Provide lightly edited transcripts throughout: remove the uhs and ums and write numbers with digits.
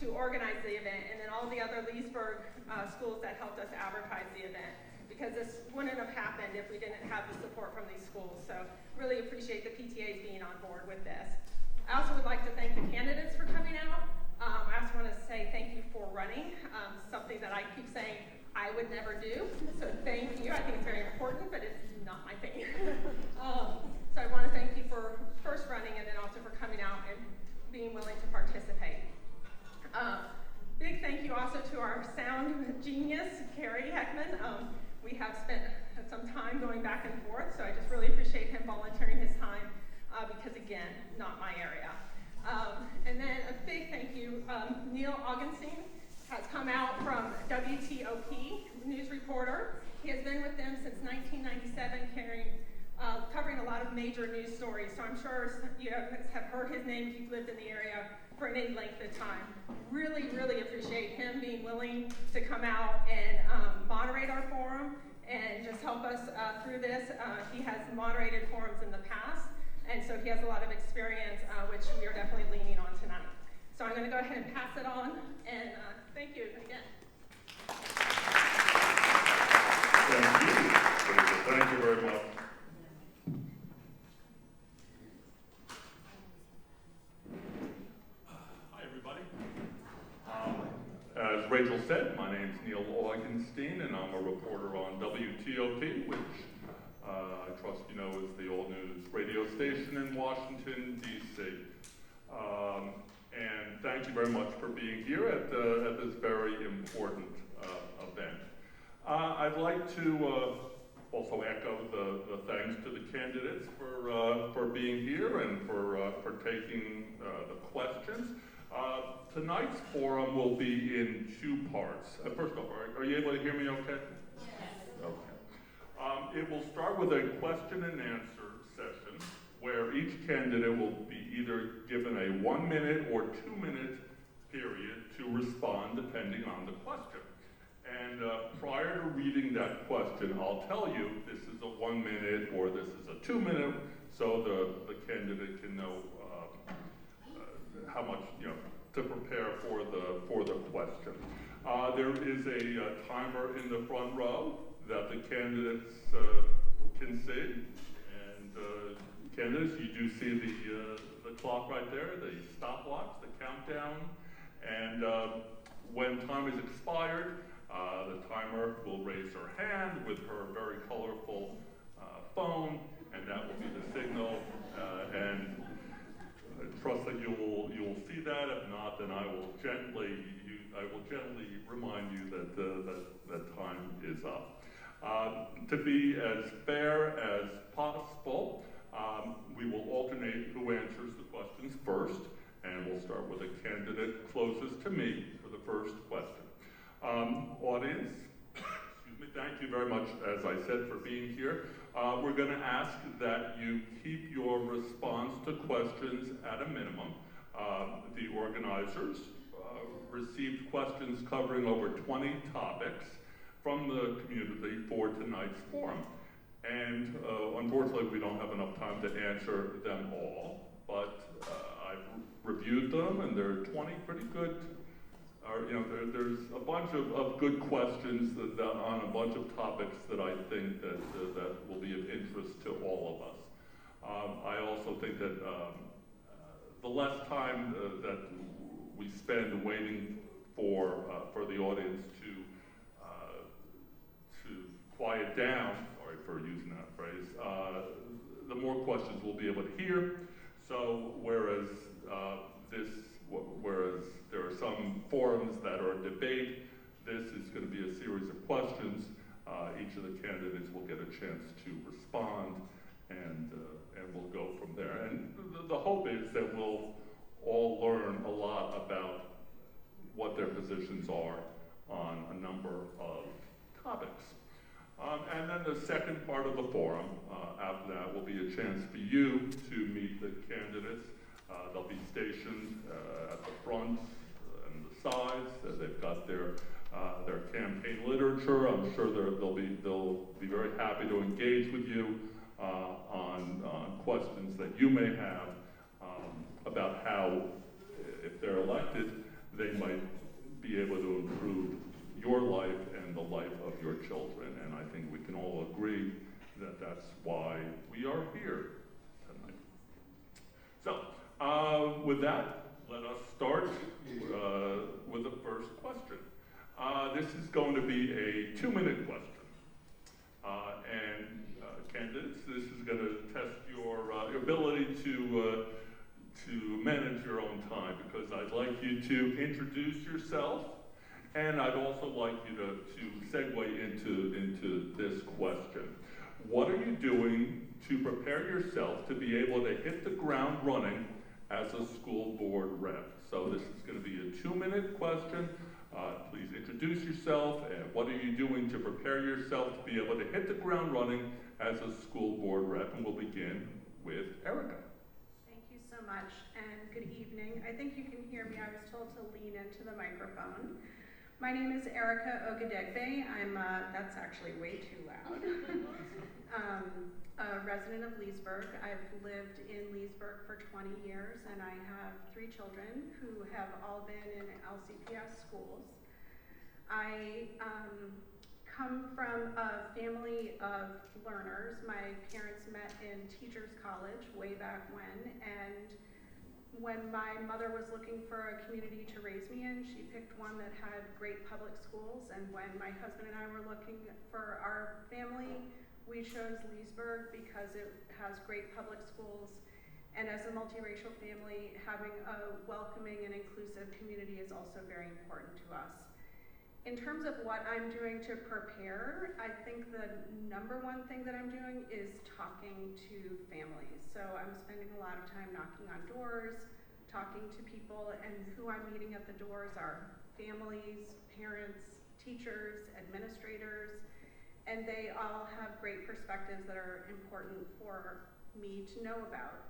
to organize the event, and then all the other Leesburg schools that helped us advertise the event, because this wouldn't have happened if we didn't have the support from these schools. So really appreciate the PTAs being on board with this. I also would like to thank the candidates for coming out. I also want to say thank you for running, something that I keep saying I would never do. So thank you. I think it's very important, but it's not my thing. So I want to thank you for first running and then also for coming out and being willing to participate. Big thank you also to our sound genius, Carrie Heckman. We have spent some time going back and forth, so I just really appreciate him volunteering his time because, again, not my area. And then a big thank you, Neil Augenstein has come out from WTOP, news reporter. He has been with them since 1997, covering a lot of major news stories. So I'm sure you have heard his name if you've lived in the area for any length of time. Really, really appreciate him being willing to come out and moderate our forum and just help us through this. He has moderated forums in the past, and so he has a lot of experience, which we are definitely leaning on tonight. So I'm going to go ahead and pass it on, and thank you again. Thank you very much. Hi, everybody. As Rachel said, my name's Neil Augenstein, and I'm a reporter on WTOP, which I trust you know is the all-news radio station in Washington, D.C. And thank you very much for being here at this very important event. I'd like to also echo the thanks to the candidates for being here and for taking the questions. Tonight's forum will be in two parts. First off, are you able to hear me okay? Yes. Okay. It will start with a question and answer session where each candidate will be either given a 1 minute or 2 minute period to respond depending on the question. And prior to reading that question, I'll tell you this is a 1 minute or this is a 2 minute, so the candidate can know how much to prepare for the question. There is a timer in the front row that the candidates can see, and candidates, you do see the clock right there, the stopwatch, the countdown, and when time is expired, the timer will raise her hand with her very colorful phone, and that will be the signal. And I trust that you'll see that. If not, then I will gently remind you that time is up. To be as fair as possible, we will alternate who answers the questions first, and we'll start with a candidate closest to me for the first question. Audience, excuse me, thank you very much, as I said, for being here. We're going to ask that you keep your response to questions at a minimum. The organizers received questions covering over 20 topics from the community for tonight's forum. And unfortunately, we don't have enough time to answer them all, but I've reviewed them, and there are 20 pretty good. There's a bunch of good questions on a bunch of topics that I think that will be of interest to all of us. I also think that the less time that we spend waiting for the audience to quiet down, sorry for using that phrase, the more questions we'll be able to hear. So whereas there are some forums that are debate, this is going to be a series of questions. Each of the candidates will get a chance to respond, and we'll go from there. And the hope is that we'll all learn a lot about what their positions are on a number of topics. And then the second part of the forum, after that, will be a chance for you to meet the candidates. They'll be stationed at the front and the sides. They've got their campaign literature. I'm sure they'll be very happy to engage with you on questions that you may have about how, if they're elected, they might be able to improve your life and the life of your children. And I think we can all agree that that's why we are here tonight. So, with that, let us start with the first question. This is going to be a 2-minute question. Candidates, this is going to test your ability to manage your own time, because I'd like you to introduce yourself, and I'd also like you to segue into this question. What are you doing to prepare yourself to be able to hit the ground running as a school board rep? So this is going to be a 2-minute question. Please introduce yourself, and what are you doing to prepare yourself to be able to hit the ground running as a school board rep? And we'll begin with Erica. Thank you so much, and good evening. I think you can hear me. I was told to lean into the microphone. My name is Erica Ogedegbe. That's actually way too loud. A resident of Leesburg. I've lived in Leesburg for 20 years, and I have 3 children who have all been in LCPS schools. I come from a family of learners. My parents met in Teachers College way back when, and when my mother was looking for a community to raise me in, she picked one that had great public schools, and when my husband and I were looking for our family, we chose Leesburg because it has great public schools, and as a multiracial family, having a welcoming and inclusive community is also very important to us. In terms of what I'm doing to prepare, I think the number one thing that I'm doing is talking to families. So I'm spending a lot of time knocking on doors, talking to people, and who I'm meeting at the doors are families, parents, teachers, administrators, and they all have great perspectives that are important for me to know about.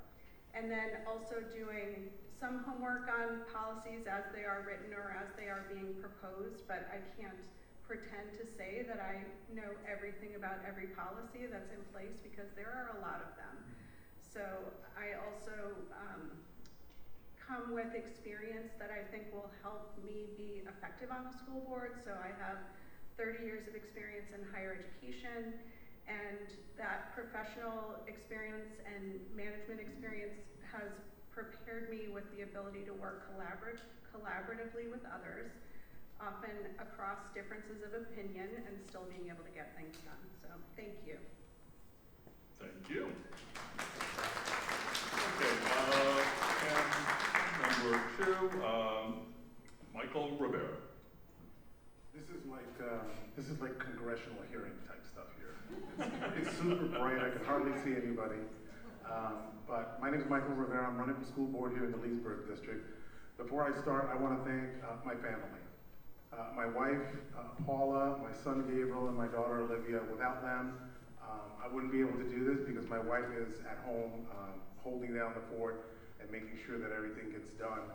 And then also doing some homework on policies as they are written or as they are being proposed, but I can't pretend to say that I know everything about every policy that's in place, because there are a lot of them. So I also come with experience that I think will help me be effective on the school board. So I have 30 years of experience in higher education, and that professional experience and management experience has prepared me with the ability to work collaboratively with others, often across differences of opinion, and still being able to get things done. So thank you. Thank you. Okay, and number 2, Michael Rivera. This is like congressional hearing type stuff here. It's super bright. I can hardly see anybody. But my name is Michael Rivera. I'm running for school board here in the Leesburg district. Before I start, I want to thank my family. My wife, Paula, my son Gabriel, and my daughter Olivia. Without them, I wouldn't be able to do this, because my wife is at home holding down the fort and making sure that everything gets done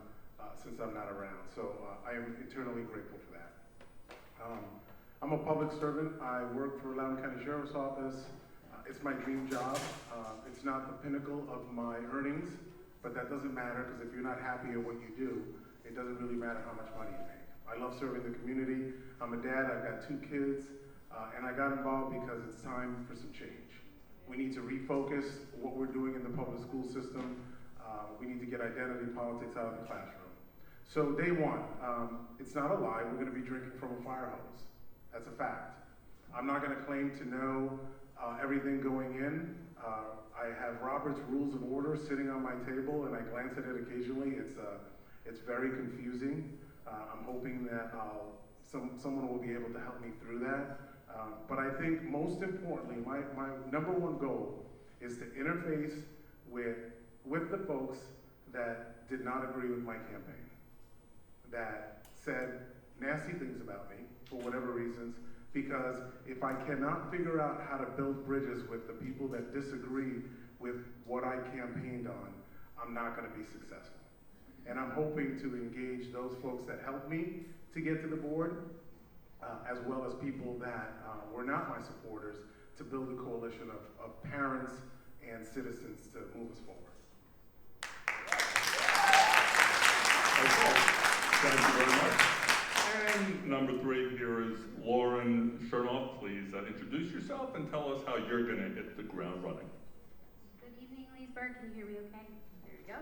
since I'm not around. So I am eternally grateful for that. I'm a public servant. I work for Loudoun County Sheriff's Office. It's my dream job. It's not the pinnacle of my earnings, but that doesn't matter, because if you're not happy at what you do, it doesn't really matter how much money you make. I love serving the community. I'm a dad. I've got 2 kids, and I got involved because it's time for some change. We need to refocus what we're doing in the public school system. We need to get identity politics out of the classroom. So day one, it's not a lie. We're going to be drinking from a fire hose. That's a fact. I'm not going to claim to know everything going in. I have Robert's Rules of Order sitting on my table, and I glance at it occasionally. It's very confusing. I'm hoping that someone will be able to help me through that. But I think most importantly, my number one goal is to interface with the folks that did not agree with my campaign, that said nasty things about me for whatever reasons, because if I cannot figure out how to build bridges with the people that disagree with what I campaigned on, I'm not going to be successful. And I'm hoping to engage those folks that helped me to get to the board, as well as people that were not my supporters, to build a coalition of parents and citizens to move us forward. Okay. Thank you very much. And number 3 here is Lauren Chernoff. Please introduce yourself and tell us how you're going to hit the ground running. Good evening, Leesburg. Can you hear me okay? There we go.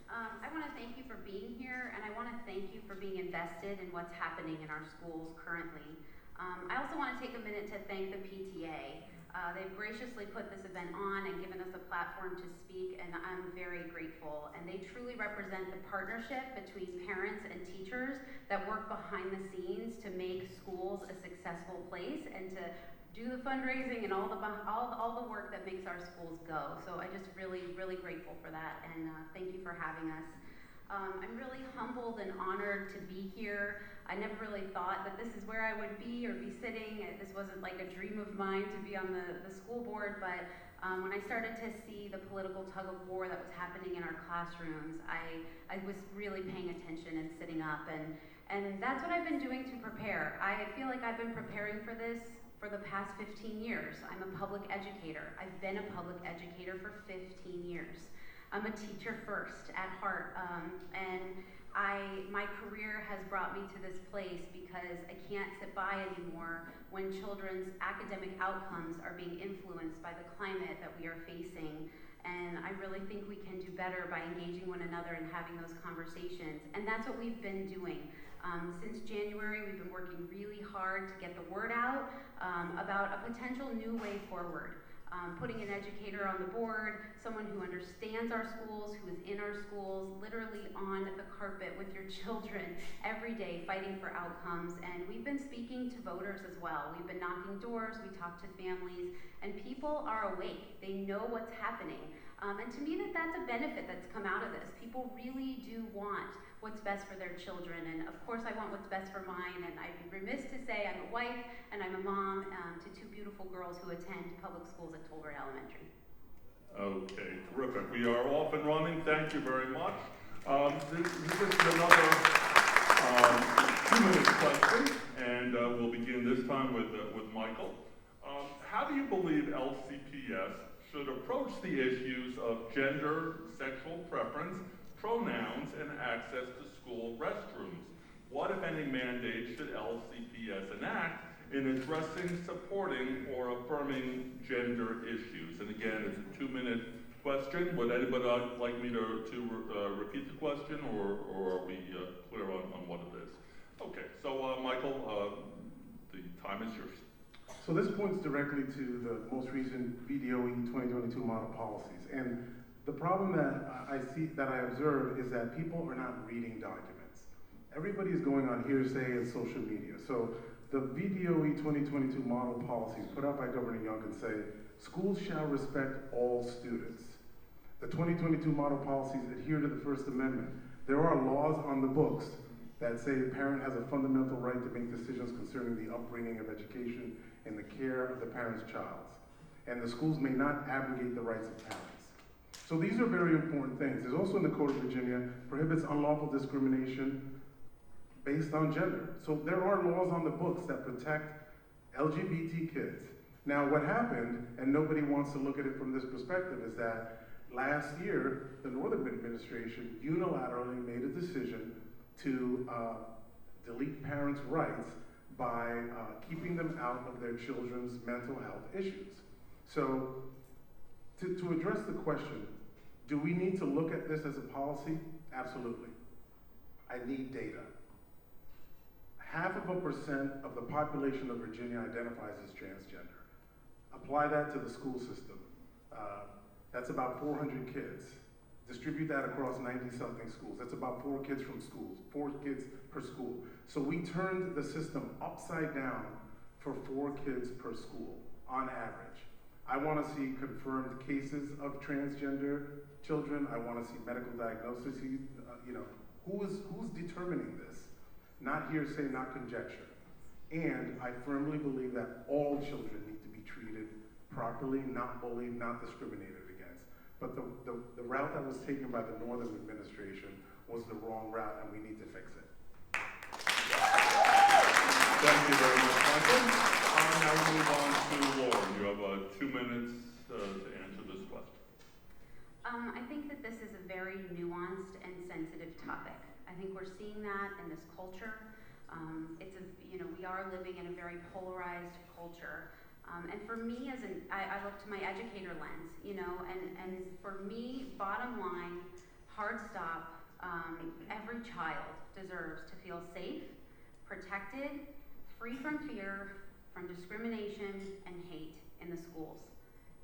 I want to thank you for being here, and I want to thank you for being invested in what's happening in our schools currently. I also want to take a minute to thank the PTA. They've graciously put this event on and given us a platform to speak, and I'm very grateful. And they truly represent the partnership between parents and teachers that work behind the scenes to make schools a successful place and to do the fundraising and all the work that makes our schools go. So I just really grateful for that, and thank you for having us. I'm really humbled and honored to be here. I never really thought that this is where I would be or be sitting. This wasn't like a dream of mine to be on the school board, but when I started to see the political tug of war that was happening in our classrooms, I was really paying attention and sitting up, and that's what I've been doing to prepare. I feel like I've been preparing for this for the past 15 years. I'm a public educator. I've been a public educator for 15 years. I'm a teacher first at heart, and my career has brought me to this place because I can't sit by anymore when children's academic outcomes are being influenced by the climate that we are facing. And I really think we can do better by engaging one another and having those conversations. And that's what we've been doing. Since January, we've been working really hard to get the word out about a potential new way forward. Putting an educator on the board, someone who understands our schools, who is in our schools, literally on the carpet with your children every day fighting for outcomes. And we've been speaking to voters as well. We've been knocking doors, we talk to families, and people are awake. They know what's happening. And to me, that's a benefit that's come out of this. People really do want what's best for their children, and of course I want what's best for mine, and I'd be remiss to say I'm a wife and I'm a mom to 2 beautiful girls who attend public schools at Tolbert Elementary. Okay, terrific. We are off and running. Thank you very much. This is another 2-minute question, and we'll begin this time with Michael. How do you believe LCPS should approach the issues of gender, sexual preference, pronouns, and access to school restrooms? What, if any, mandates should LCPS enact in addressing, supporting, or affirming gender issues? And again, it's a 2-minute question. Would anybody like me to repeat the question, or are we clear on what it is? Okay, so Michael, the time is yours. So this points directly to the most recent VDOE 2022 model policies. And the problem that I observe is that people are not reading documents. Everybody is going on hearsay and social media. So the VDOE 2022 model policies put out by Governor Youngkin say, schools shall respect all students. The 2022 model policies adhere to the First Amendment. There are laws on the books that say the parent has a fundamental right to make decisions concerning the upbringing of education and the care of the parent's child. And the schools may not abrogate the rights of parents. So these are very important things. There's also in the Code of Virginia, prohibits unlawful discrimination based on gender. So there are laws on the books that protect LGBT kids. Now what happened, and nobody wants to look at it from this perspective, is that last year, the Northern administration unilaterally made a decision to delete parents' rights by keeping them out of their children's mental health issues. So to address the question, do we need to look at this as a policy? Absolutely. I need data. 0.5% of the population of Virginia identifies as transgender. Apply that to the school system. That's about 400 kids. Distribute that across 90-something schools. That's about 4 kids from schools, 4 kids per school. So we turned the system upside down for 4 kids per school on average. I want to see confirmed cases of transgender children. I want to see medical diagnoses. Who's determining this? Not hearsay, not conjecture. And I firmly believe that all children need to be treated properly, not bullied, not discriminated against. But the route that was taken by the Northern administration was the wrong route, and we need to fix it. Thank you very much, Michael. Now we move on to Lauren. You have 2 minutes to answer this question. I think that this is a very nuanced and sensitive topic. I think we're seeing that in this culture. We are living in a very polarized culture. And for me, I look to my educator lens, and for me, bottom line, hard stop, every child deserves to feel safe, protected, free from fear, from discrimination and hate in the schools.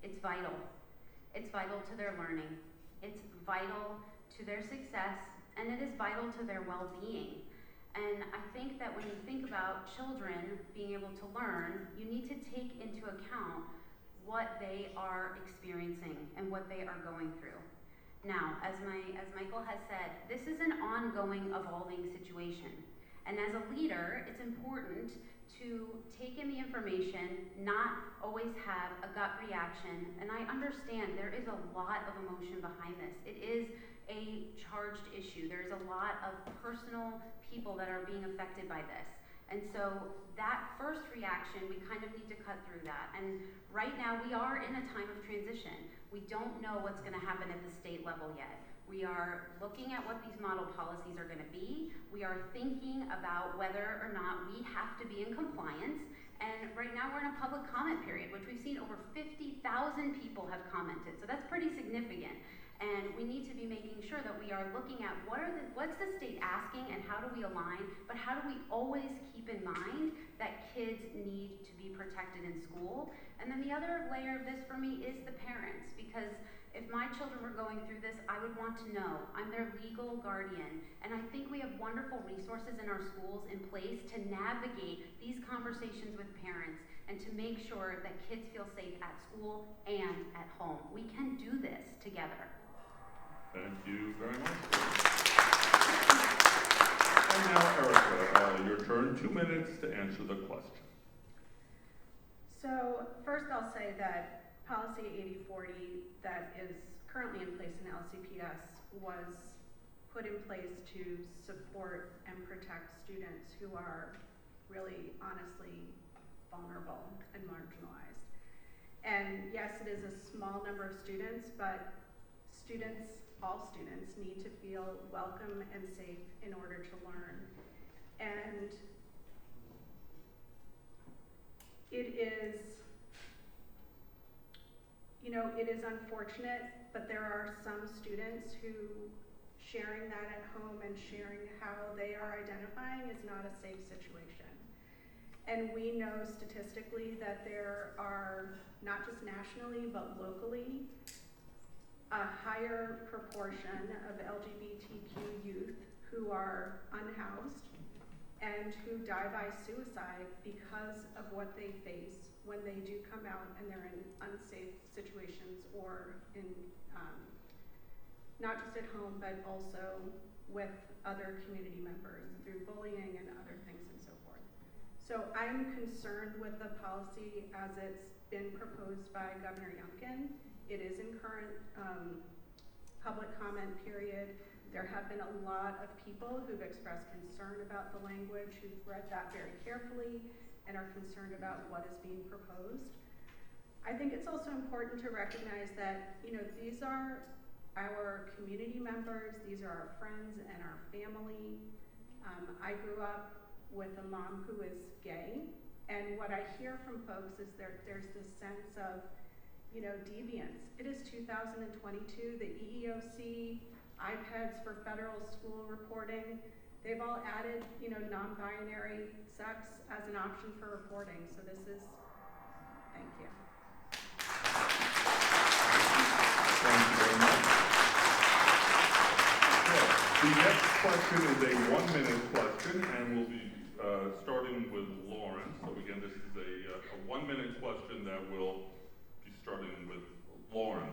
It's vital. It's vital to their learning. It's vital to their success, and it is vital to their well-being. And I think that when you think about children being able to learn, you need to take into account what they are experiencing and what they are going through. Now, as Michael has said, this is an ongoing, evolving situation. And as a leader, it's important to take in the information, not always have a gut reaction. And I understand there is a lot of emotion behind this. It is a charged issue. There's a lot of personal people that are being affected by this. And so that first reaction, we kind of need to cut through that. And right now we are in a time of transition. We don't know what's gonna happen at the state level yet. We are looking at what these model policies are gonna be. We are thinking about whether or not we have to be in compliance. And right now we're in a public comment period, which we've seen over 50,000 people have commented. So that's pretty significant. And we need to be making sure that we are looking at what's the state asking and how do we align, but how do we always keep in mind that kids need to be protected in school. And then the other layer of this for me is the parents, because if my children were going through this, I would want to know. I'm their legal guardian. And I think we have wonderful resources in our schools in place to navigate these conversations with parents and to make sure that kids feel safe at school and at home. We can do this together. Thank you very much. And now, Erica, your turn, 2 minutes to answer the question. So first I'll say that policy 8040 that is currently in place in LCPS was put in place to support and protect students who are really honestly vulnerable and marginalized. And yes, it is a small number of students, but all students need to feel welcome and safe in order to learn. And it is unfortunate, but there are some students who sharing that at home and sharing how they are identifying is not a safe situation. And we know statistically that there are, not just nationally, but locally, a higher proportion of LGBTQ youth who are unhoused and who die by suicide because of what they face when they do come out and they're in unsafe situations or in, not just at home, but also with other community members through bullying and other things and so forth. So I'm concerned with the policy as it's been proposed by Governor Youngkin. It is in current public comment period. There have been a lot of people who've expressed concern about the language, who've read that very carefully and are concerned about what is being proposed. I think it's also important to recognize that, these are our community members, these are our friends and our family. I grew up with a mom who is gay, and what I hear from folks is there's this sense of, deviance. It is 2022, the EEOC, iPads for federal school reporting, they've all added, non-binary sex as an option for reporting. So this is, thank you. Thank you very much. The next question is a 1-minute question, and we'll be starting with Lauren. So again, this is a 1-minute question that will be starting with Lauren.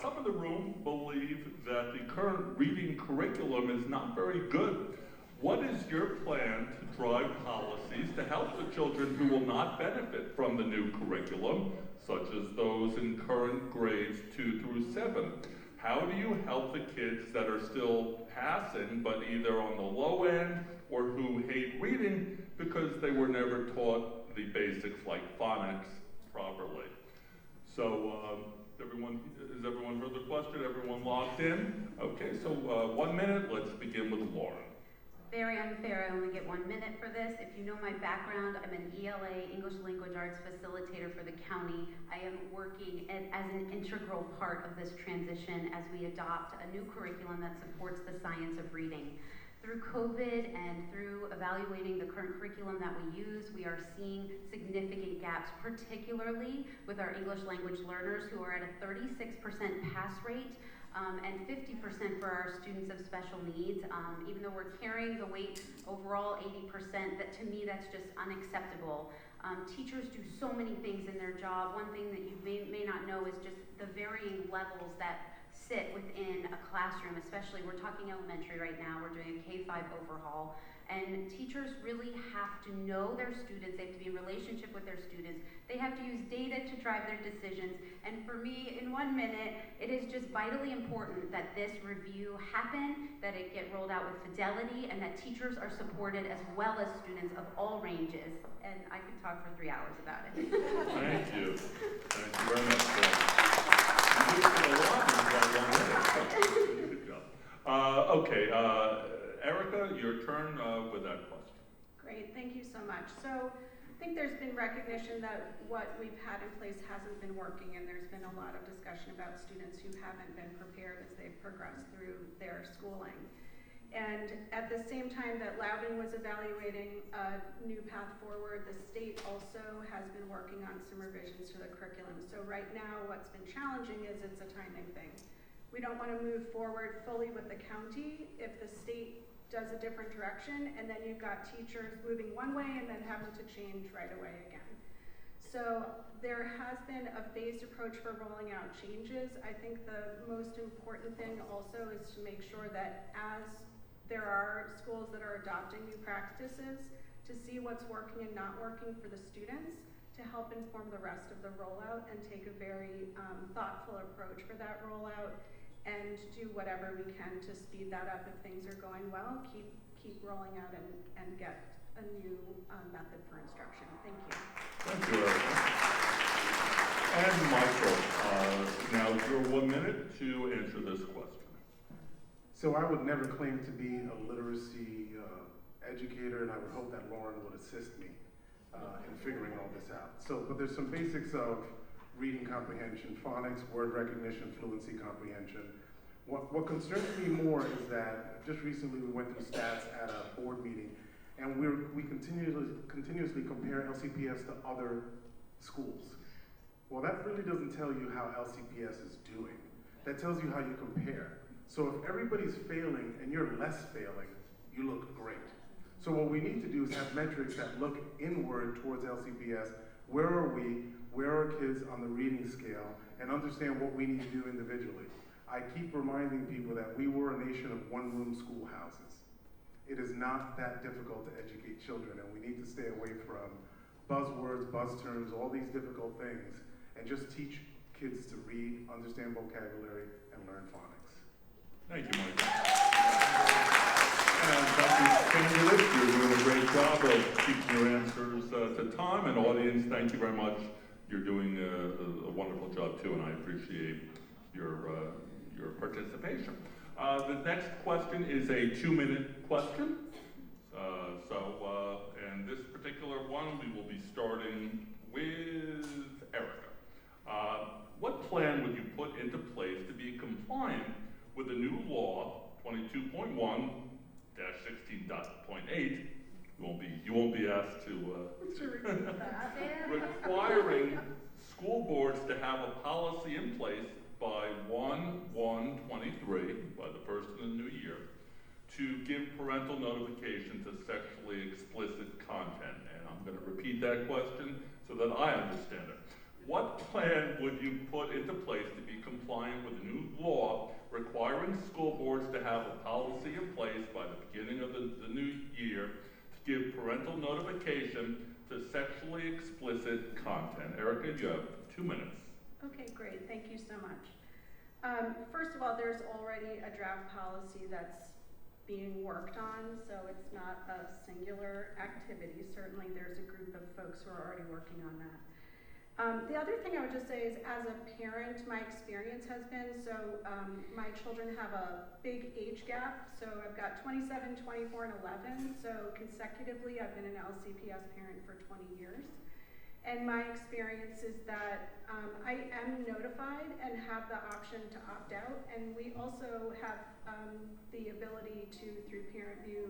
Some in the room believe that the current reading curriculum is not very good. What is your plan to drive policies to help the children who will not benefit from the new curriculum, such as those in current grades 2 through 7? How do you help the kids that are still passing, but either on the low end or who hate reading because they were never taught the basics like phonics properly? So, has everyone heard the question? Everyone logged in? Okay, so 1 minute, let's begin with Lauren. very unfair, I only get 1 minute for this. If you know my background, I'm an ELA, English Language Arts facilitator for the county. I am working as an integral part of this transition as we adopt a new curriculum that supports the science of reading. Through COVID and through evaluating the current curriculum that we use, we are seeing significant gaps, particularly with our English language learners who are at a 36% pass rate. And 50% for our students of special needs. Even though we're carrying the weight overall 80%, that to me that's just unacceptable. Teachers do so many things in their job. One thing that you may not know is just the varying levels that sit within a classroom, especially we're talking elementary right now, we're doing a K-5 overhaul. And teachers really have to know their students, they have to be in relationship with their students, they have to use data to drive their decisions, and for me, in 1 minute, it is just vitally important that this review happen, that it get rolled out with fidelity, and that teachers are supported as well as students of all ranges. And I could talk for 3 hours about it. Thank you. Thank you very much. You did a lot in that 1 minute. Good job. Okay, Erica, your turn with that question. Great, thank you so much. So I think there's been recognition that what we've had in place hasn't been working, and there's been a lot of discussion about students who haven't been prepared as they've progressed through their schooling. And at the same time that Loudon was evaluating a new path forward, the state also has been working on some revisions to the curriculum. So right now what's been challenging is it's a timing thing. We don't want to move forward fully with the county if the state does a different direction, and then you've got teachers moving one way and then having to change right away again. So there has been a phased approach for rolling out changes. I think the most important thing also is to make sure that as there are schools that are adopting new practices, to see what's working and not working for the students, to help inform the rest of the rollout and take a very thoughtful approach for that rollout, and do whatever we can to speed that up. If things are going well, keep rolling out and get a new method for instruction. Thank you. Thank you, Erica. And Michael, now it's your 1 minute to answer this question. So I would never claim to be a literacy educator, and I would hope that Lauren would assist me in figuring all this out. But there's some basics of reading comprehension, phonics, word recognition, fluency comprehension. What concerns me more is that just recently we went through stats at a board meeting, and we continuously compare LCPS to other schools. Well, that really doesn't tell you how LCPS is doing. That tells you how you compare. So if everybody's failing and you're less failing, you look great. So what we need to do is have metrics that look inward towards LCPS. Where are we? Where are kids on the reading scale? And understand what we need to do individually. I keep reminding people that we were a nation of one-room schoolhouses. It is not that difficult to educate children, and we need to stay away from buzzwords, buzz terms, all these difficult things, and just teach kids to read, understand vocabulary, and learn phonics. Thank you, Michael. And thank you, candidates. You're doing a great job of keeping your answers to time. And audience, thank you very much. You're doing a wonderful job too, and I appreciate your participation. The next question is a 2-minute question. And this particular one, we will be starting with Erica. What plan would you put into place to be compliant with the new law 22.1-16.8? You won't be asked to requiring school boards to have a policy in place by 1/1/23, by the first of the new year, to give parental notification to sexually explicit content. And I'm going to repeat that question so that I understand it. What plan would you put into place to be compliant with the new law requiring school boards to have a policy in place by the beginning of the new year to give parental notification to sexually explicit content? Erica, you have 2 minutes. Okay, great. Thank you so much. First of all, there's already a draft policy that's being worked on, so it's not a singular activity. Certainly there's a group of folks who are already working on that. The other thing I would just say is, as a parent, my experience has been, my children have a big age gap, so I've got 27, 24, and 11, so consecutively I've been an LCPS parent for 20 years. And my experience is that I am notified and have the option to opt out, and we also have the ability to, through Parent View,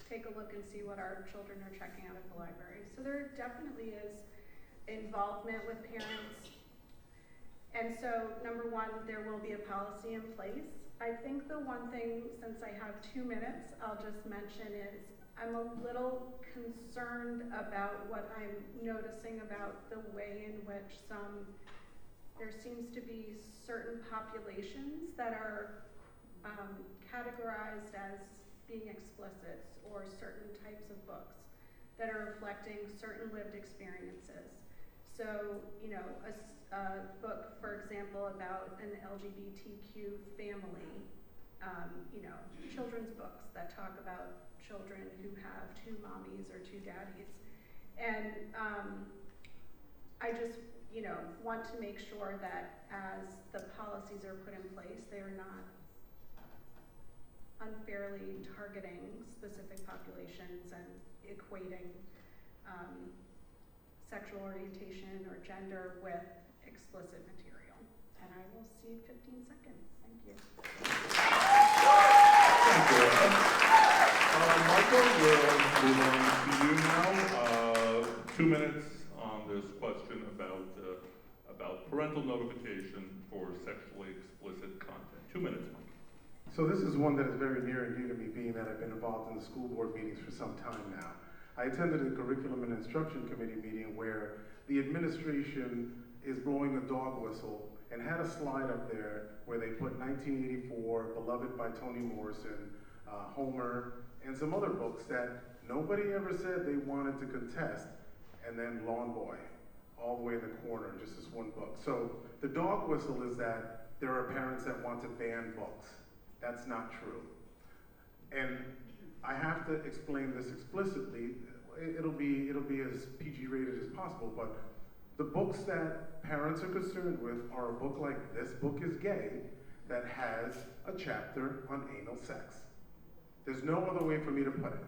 take a look and see what our children are checking out at the library. So there definitely is involvement with parents. And so, number one, there will be a policy in place. I think the one thing, since I have 2 minutes, I'll just mention is I'm a little concerned about what I'm noticing about the way in which there seems to be certain populations that are categorized as being explicit, or certain types of books that are reflecting certain lived experiences. So, a book, for example, about an LGBTQ family, children's books that talk about children who have 2 mommies or 2 daddies. And I just, want to make sure that as the policies are put in place, they are not unfairly targeting specific populations and equating sexual orientation or gender with explicit material. And I will see 15 seconds. Thank you. Thank you. Michael, we'll move on to you now. 2 minutes on this question about parental notification for sexually explicit content. 2 minutes, Mike. So this is one that is very near and dear to me, being that I've been involved in the school board meetings for some time now. I attended a curriculum and instruction committee meeting where the administration is blowing a dog whistle and had a slide up there where they put 1984, Beloved by Toni Morrison, Homer, and some other books that nobody ever said they wanted to contest, and then Lawn Boy, all the way in the corner, just this one book. So the dog whistle is that there are parents that want to ban books. That's not true. And I have to explain this explicitly. It'll be as PG rated as possible, but the books that parents are concerned with are a book like This Book is Gay that has a chapter on anal sex. There's no other way for me to put it.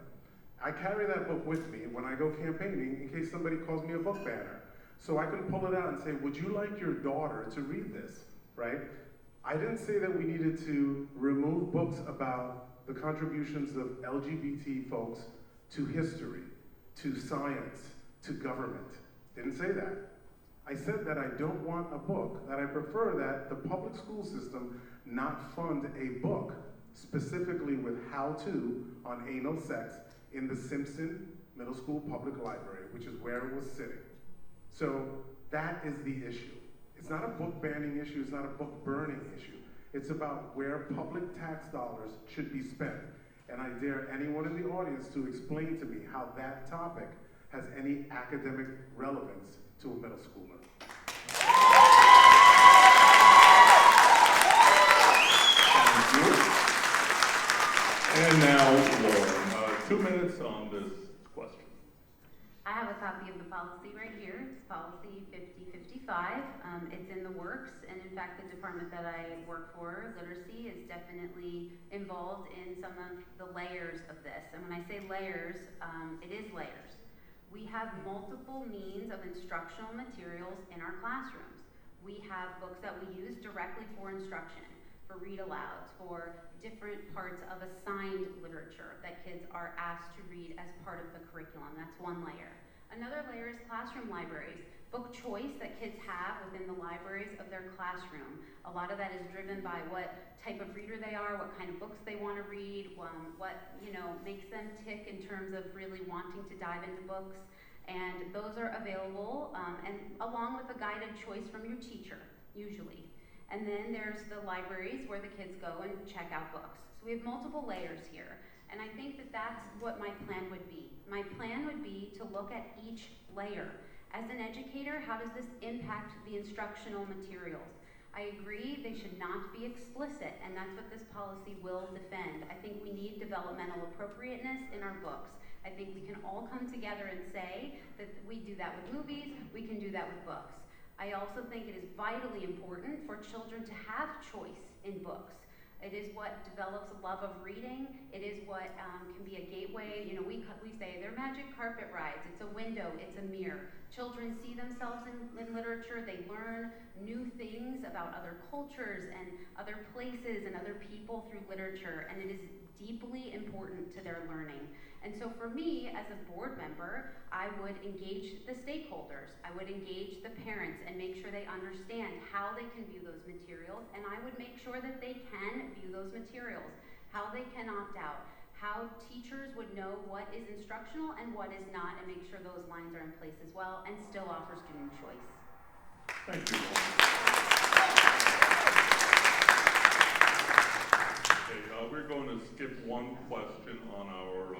I carry that book with me when I go campaigning in case somebody calls me a book banner. So I can pull it out and say, would you like your daughter to read this, right? I didn't say that we needed to remove books about the contributions of LGBT folks to history, to science, to government. Didn't say that. I said that I don't want a book, that I prefer that the public school system not fund a book specifically with how-to on anal sex in the Simpson Middle School Public Library, which is where it was sitting. So that is the issue. It's not a book banning issue, it's not a book burning issue. It's about where public tax dollars should be spent. And I dare anyone in the audience to explain to me how that topic has any academic relevance to a middle schooler. Thank you. And now, Lauren, 2 minutes on this question. I have a copy of the policy right here. It's policy 5055. It's in the works, and in fact, the department that I work for, literacy, is definitely involved in some of the layers of this. And when I say layers, it is layers. We have multiple means of instructional materials in our classrooms. We have books that we use directly for instruction, for read-alouds, for different parts of assigned literature that kids are asked to read as part of the curriculum. That's one layer. Another layer is classroom libraries, book choice that kids have within the libraries of their classroom. A lot of that is driven by what type of reader they are, what kind of books they want to read, what makes them tick in terms of really wanting to dive into books. And those are available, and along with a guided choice from your teacher, usually. And then there's the libraries where the kids go and check out books. So we have multiple layers here. And I think that that's what my plan would be. My plan would be to look at each layer. As an educator, how does this impact the instructional materials? I agree they should not be explicit, and that's what this policy will defend. I think we need developmental appropriateness in our books. I think we can all come together and say that we do that with movies, we can do that with books. I also think it is vitally important for children to have choice in books. It is what develops a love of reading. It is what can be a gateway. You know, we say they're magic carpet rides. It's a window, it's a mirror. Children see themselves in literature. They learn new things about other cultures and other places and other people through literature, and it is deeply important to their learning. And so for me, as a board member, I would engage the stakeholders. I would engage the parents and make sure they understand how they can view those materials, and I would make sure that they can view those materials, how they can opt out, how teachers would know what is instructional and what is not, and make sure those lines are in place as well, and still offer student choice. Thank you. Okay, we're going to skip one question on our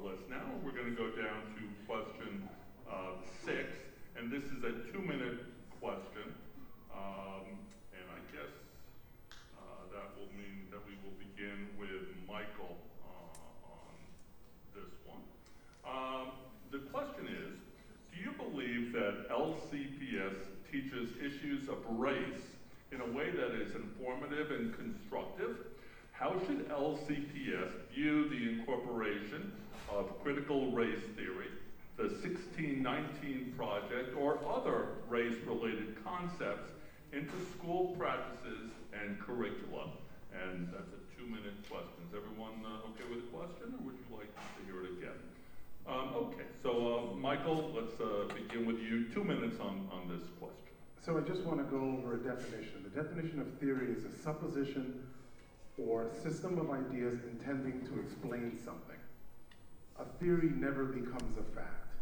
list now. We're going to go down to question 6, and this is a 2-minute question. And I guess that will mean that we will begin with Michael on this one. The question is, do you believe that LCPS teaches issues of race in a way that is informative and constructive? How should LCPS view the incorporation of critical race theory, the 1619 Project, or other race-related concepts into school practices and curricula? And that's a 2-minute question. Is everyone okay with the question, or would you like to hear it again? Okay, so Michael, let's begin with you. 2 minutes on this question. So I just want to go over a definition. The definition of theory is a supposition or system of ideas intending to explain something. A theory never becomes a fact.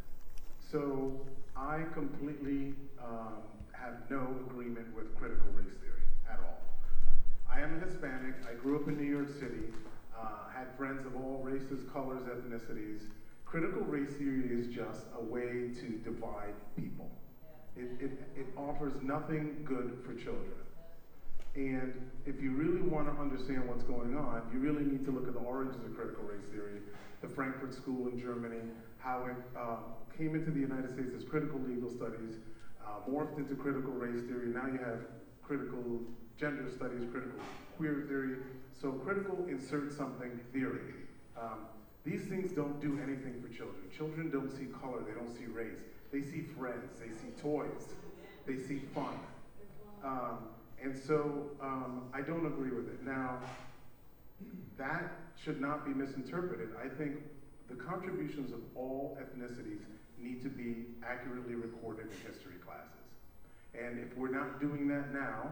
So I completely have no agreement with critical race theory at all. I am a Hispanic. I grew up in New York City, had friends of all races, colors, ethnicities. Critical race theory is just a way to divide people. It offers nothing good for children. And if you really want to understand what's going on, you really need to look at the origins of critical race theory, the Frankfurt School in Germany, how it came into the United States as critical legal studies, morphed into critical race theory. Now you have critical gender studies, critical queer theory. So critical insert something theory. These things don't do anything for children. Children don't see color, they don't see race. They see friends, they see toys, they see fun. And so I don't agree with it. Now, that should not be misinterpreted. I think the contributions of all ethnicities need to be accurately recorded in history classes. And if we're not doing that now,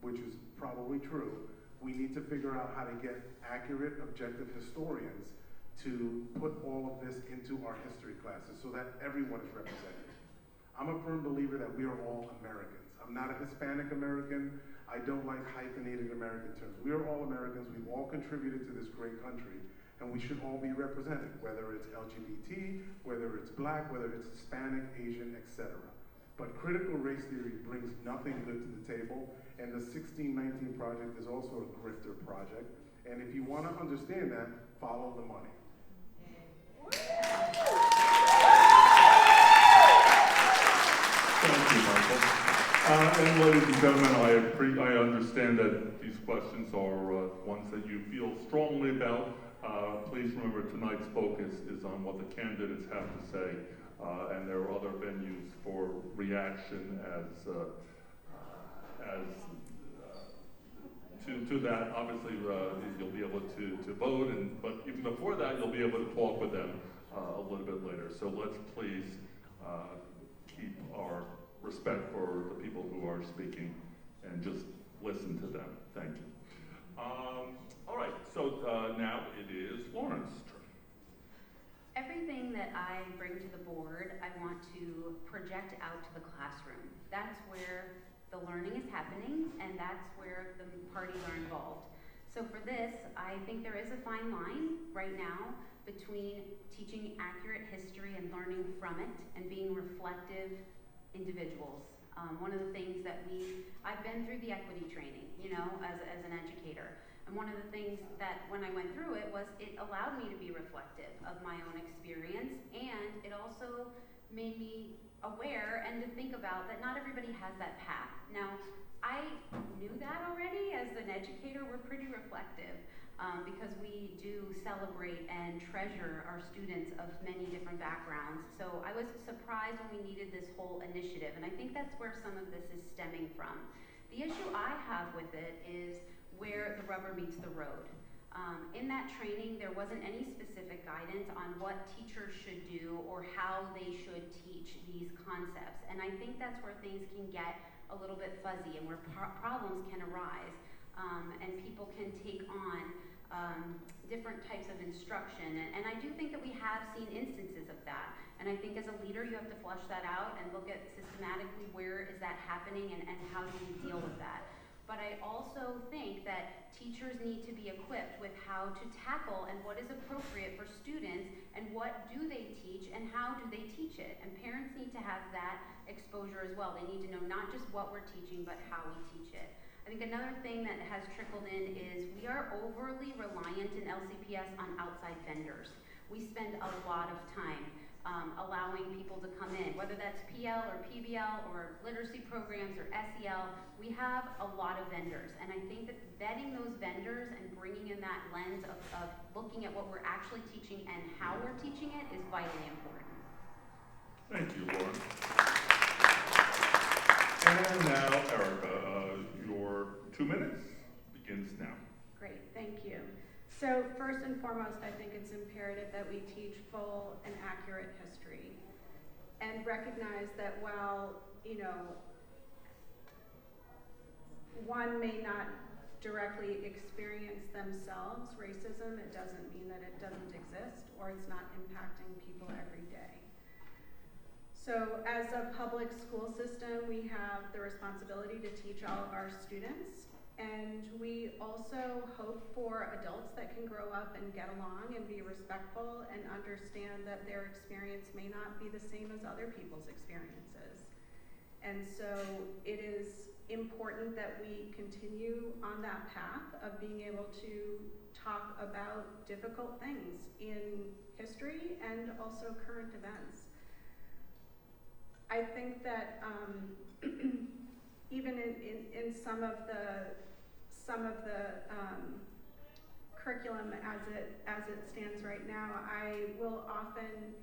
which is probably true, we need to figure out how to get accurate, objective historians to put all of this into our history classes so that everyone is represented. I'm a firm believer that we are all Americans. I'm not a Hispanic American. I don't like hyphenated American terms. We are all Americans. We've all contributed to this great country, and we should all be represented, whether it's LGBT, whether it's Black, whether it's Hispanic, Asian, etc. But critical race theory brings nothing good to the table, and the 1619 Project is also a grifter project. And if you want to understand that, follow the money. Thank you, Michael. And ladies and gentlemen, I understand that these questions are ones that you feel strongly about. Please remember tonight's focus is on what the candidates have to say, and there are other venues for reaction to that. Obviously, you'll be able to vote, but even before that, you'll be able to talk with them a little bit later. So let's please keep our respect for the people who are speaking and just listen to them. Thank you. All right, so now it is Lauren's turn. Everything that I bring to the board, I want to project out to the classroom. That's where the learning is happening, and that's where the parties are involved. So for this, I think there is a fine line right now between teaching accurate history and learning from it and being reflective individuals. One of the things that I've been through the equity training, as an educator. And one of the things that when I went through it was it allowed me to be reflective of my own experience, and it also made me aware and to think about that not everybody has that path. Now, I knew that already. As an educator, we're pretty reflective because we do celebrate and treasure our students of many different backgrounds. So I was surprised when we needed this whole initiative, and I think that's where some of this is stemming from. The issue I have with it is where the rubber meets the road. In that training, there wasn't any specific guidance on what teachers should do or how they should teach these concepts. And I think that's where things can get a little bit fuzzy and where problems can arise and people can take on different types of instruction. And I do think that we have seen instances of that. And I think as a leader, you have to flush that out and look at systematically where is that happening and how do we deal with that. But I also think that teachers need to be equipped with how to tackle and what is appropriate for students and what do they teach and how do they teach it. And parents need to have that exposure as well. They need to know not just what we're teaching, but how we teach it. I think another thing that has trickled in is we are overly reliant in LCPS on outside vendors. We spend a lot of time allowing people to come in, whether that's PL or PBL or literacy programs or SEL. We have a lot of vendors, and I think that vetting those vendors and bringing in that lens of looking at what we're actually teaching and how we're teaching it is vitally important. Thank you, Lauren. And now, Erica, your 2 minutes begins now. Great, thank you. So first and foremost, I think it's imperative that we teach full and accurate history and recognize that while, one may not directly experience themselves racism, it doesn't mean that it doesn't exist or it's not impacting people every day. So as a public school system, we have the responsibility to teach all of our students. And we also hope for adults that can grow up and get along and be respectful and understand that their experience may not be the same as other people's experiences. And so it is important that we continue on that path of being able to talk about difficult things in history and also current events. I think that even in some of the curriculum as it stands right now, I will often,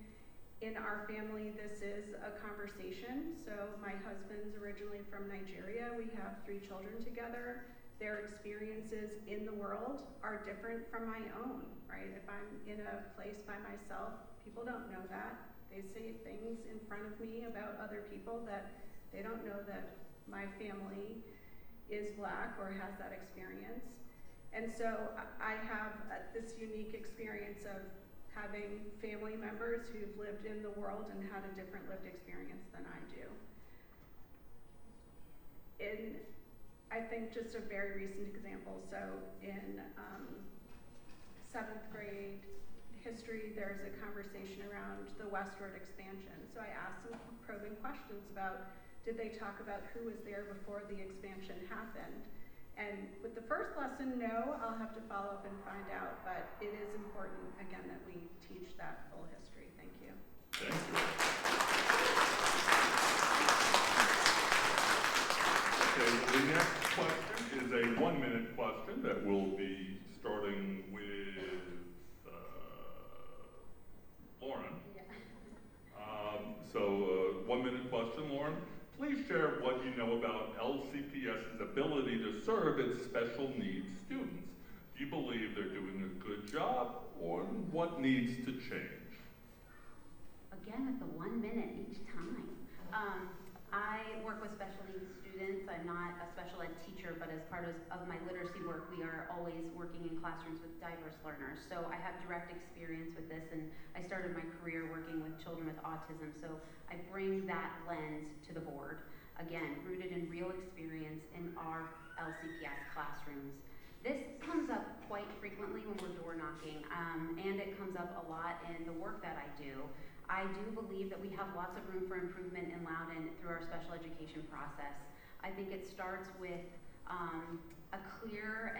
in our family, this is a conversation. So my husband's originally from Nigeria. We have 3 children together. Their experiences in the world are different from my own, right? If I'm in a place by myself, people don't know that. They say things in front of me about other people that they don't know that my family is Black or has that experience. And so I have this unique experience of having family members who've lived in the world and had a different lived experience than I do. In, I think just a very recent example, so in 7th grade history, there's a conversation around the westward expansion. So I asked some probing questions about, did they talk about who was there before the expansion happened? And with the first lesson, no, I'll have to follow up and find out, but it is important, again, that we teach that full history. Thank you. Thank you. Okay, the next question is a 1-minute question that will be starting with Lauren. Yeah. 1-minute question, Lauren. Please share what you know about LCPS's ability to serve its special needs students. Do you believe they're doing a good job, or what needs to change? Again, with the 1 minute each time. I work with special needs students. I'm not a special ed teacher, but as part of my literacy work, we are always working in classrooms with diverse learners. So I have direct experience with this, and I started my career working with children with autism. So I bring that lens to the board, again, rooted in real experience in our LCPS classrooms. This comes up quite frequently when we're door knocking, and it comes up a lot in the work that I do. I do believe that we have lots of room for improvement in Loudoun through our special education process. I think it starts with a clear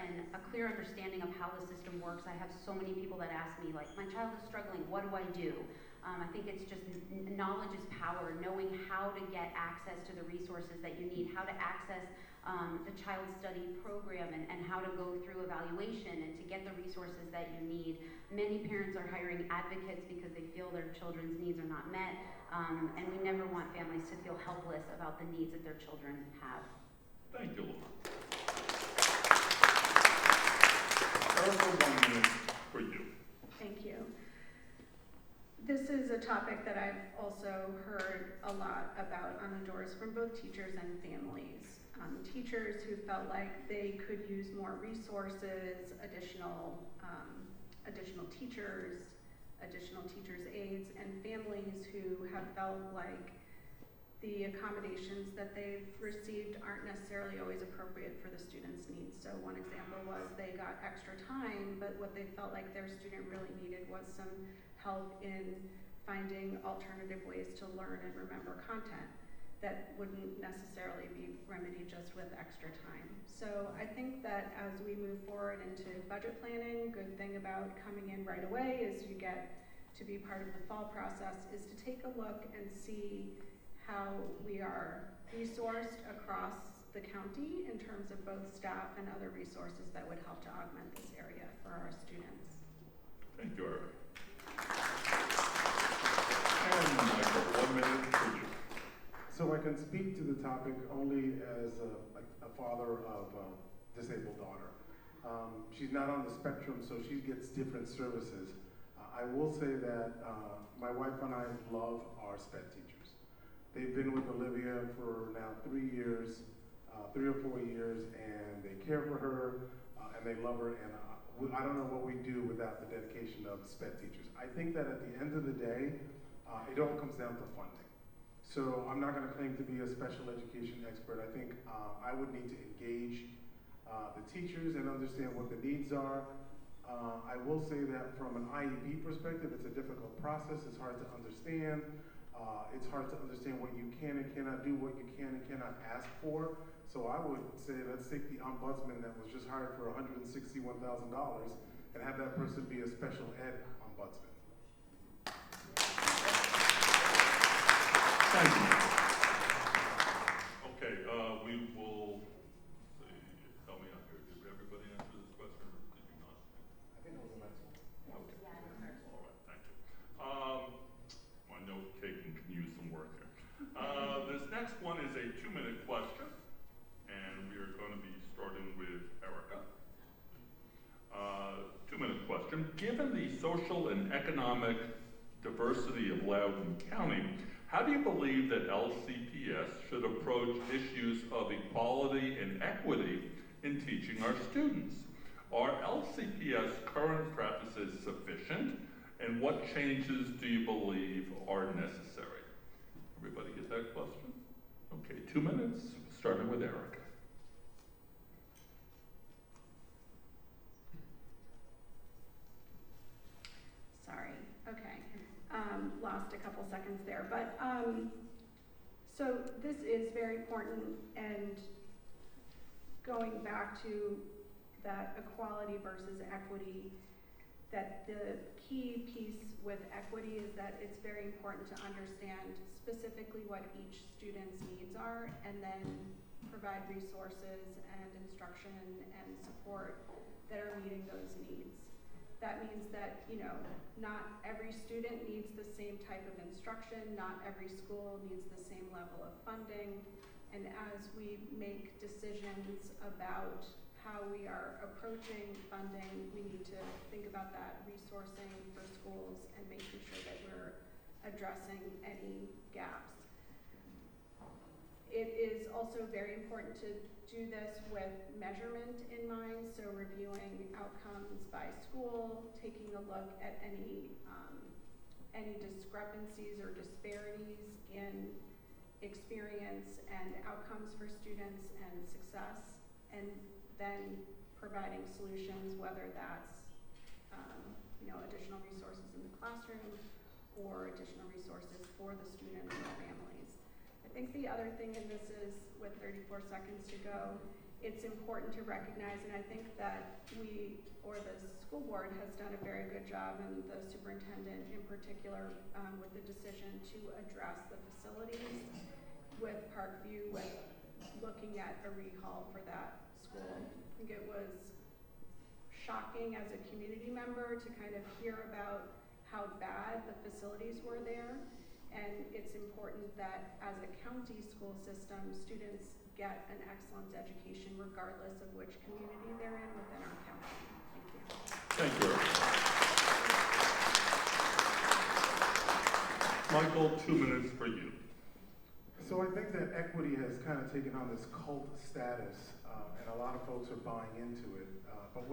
understanding of how the system works. I have so many people that ask me, like, my child is struggling, what do I do? I think it's just knowledge is power, knowing how to get access to the resources that you need, how to access the child study program and how to go through evaluation and to get the resources that you need. Many parents are hiring advocates because they feel their children's needs are not met, and we never want families to feel helpless about the needs that their children have. Thank you, Laura. Erica, 1 minute for you. Thank you. This is a topic that I've also heard a lot about on the doors from both teachers and families. Teachers who felt like they could use more resources, additional teachers' aides, and families who have felt like the accommodations that they've received aren't necessarily always appropriate for the students' needs. So one example was they got extra time, but what they felt like their student really needed was some help in finding alternative ways to learn and remember content that wouldn't necessarily be remedied just with extra time. So I think that as we move forward into budget planning, good thing about coming in right away is you get to be part of the fall process, is to take a look and see how we are resourced across the county in terms of both staff and other resources that would help to augment this area for our students. Thank you, Erica. And Michael, 1 minute for you. So I can speak to the topic only as a father of a disabled daughter. She's not on the spectrum, so she gets different services. I will say that my wife and I love our SPED teachers. They've been with Olivia for now 3 years, 3 or 4 years, and they care for her, and they love her, and I don't know what we do without the dedication of the SPED teachers. I think that at the end of the day, it all comes down to funding. So I'm not going to claim to be a special education expert. I think I would need to engage the teachers and understand what the needs are. I will say that from an IEP perspective, it's a difficult process. It's hard to understand. It's hard to understand what you can and cannot do, what you can and cannot ask for. So I would say let's take the ombudsman that was just hired for $161,000 and have that person be a special ed ombudsman. Thank you. Okay, we will, help me out here. Did everybody answer this question or did you not? I think it was a nice one. Okay. All right, thank you. My note taking can use some work here. This next one is a 2-minute question, and we are going to be starting with Erica. 2-minute question. Given the social and economic diversity of Loudoun County, how do you believe that LCPS should approach issues of equality and equity in teaching our students? Are LCPS current practices sufficient, and what changes do you believe are necessary? Everybody get that question? Okay, 2 minutes, starting with Erica. Sorry, okay. Lost a couple seconds there, but so this is very important, and going back to that equality versus equity, that the key piece with equity is that it's very important to understand specifically what each student's needs are and then provide resources and instruction and support that are meeting those needs. That means that, not every student needs the same type of instruction, not every school needs the same level of funding, and as we make decisions about how we are approaching funding, we need to think about that resourcing for schools and making sure that we're addressing any gaps. It is also very important to do this with measurement in mind, so reviewing outcomes by school, taking a look at any discrepancies or disparities in experience and outcomes for students and success, and then providing solutions, whether that's additional resources in the classroom or additional resources for the students and families. I think the other thing in this is, with 34 seconds to go, it's important to recognize, and I think that we, or the school board has done a very good job, and the superintendent in particular, with the decision to address the facilities with Parkview, with looking at a rehaul for that school. I think it was shocking as a community member to kind of hear about how bad the facilities were there. And it's important that as a county school system, students get an excellent education regardless of which community they're in within our county. Thank you. Thank you. Michael, 2 minutes for you. So I think that equity has kind of taken on this cult status, and a lot of folks are buying into it. But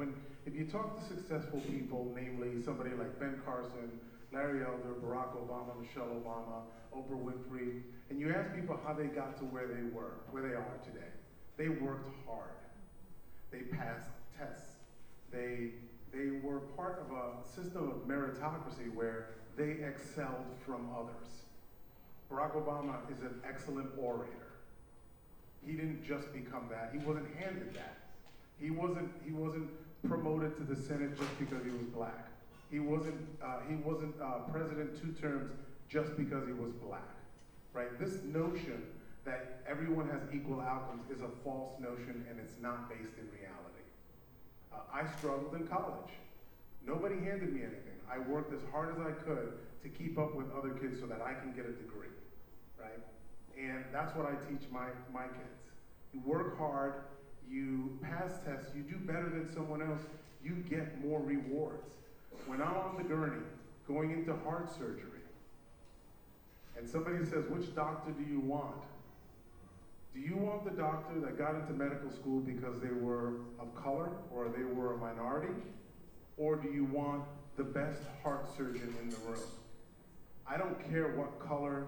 if you talk to successful people, namely somebody like Ben Carson, Larry Elder, Barack Obama, Michelle Obama, Oprah Winfrey, and you ask people how they got to where they are today. They worked hard. They passed tests. They were part of a system of meritocracy where they excelled from others. Barack Obama is an excellent orator. He didn't just become that. He wasn't handed that. He wasn't promoted to the Senate just because he was black. He wasn't president 2 terms just because he was black, right? This notion that everyone has equal outcomes is a false notion, and it's not based in reality. I struggled in college. Nobody handed me anything. I worked as hard as I could to keep up with other kids so that I can get a degree, right? And that's what I teach my kids. You work hard, you pass tests, you do better than someone else, you get more rewards. When I'm on the gurney, going into heart surgery, and somebody says, which doctor do you want? Do you want the doctor that got into medical school because they were of color or they were a minority? Or do you want the best heart surgeon in the room? I don't care what color,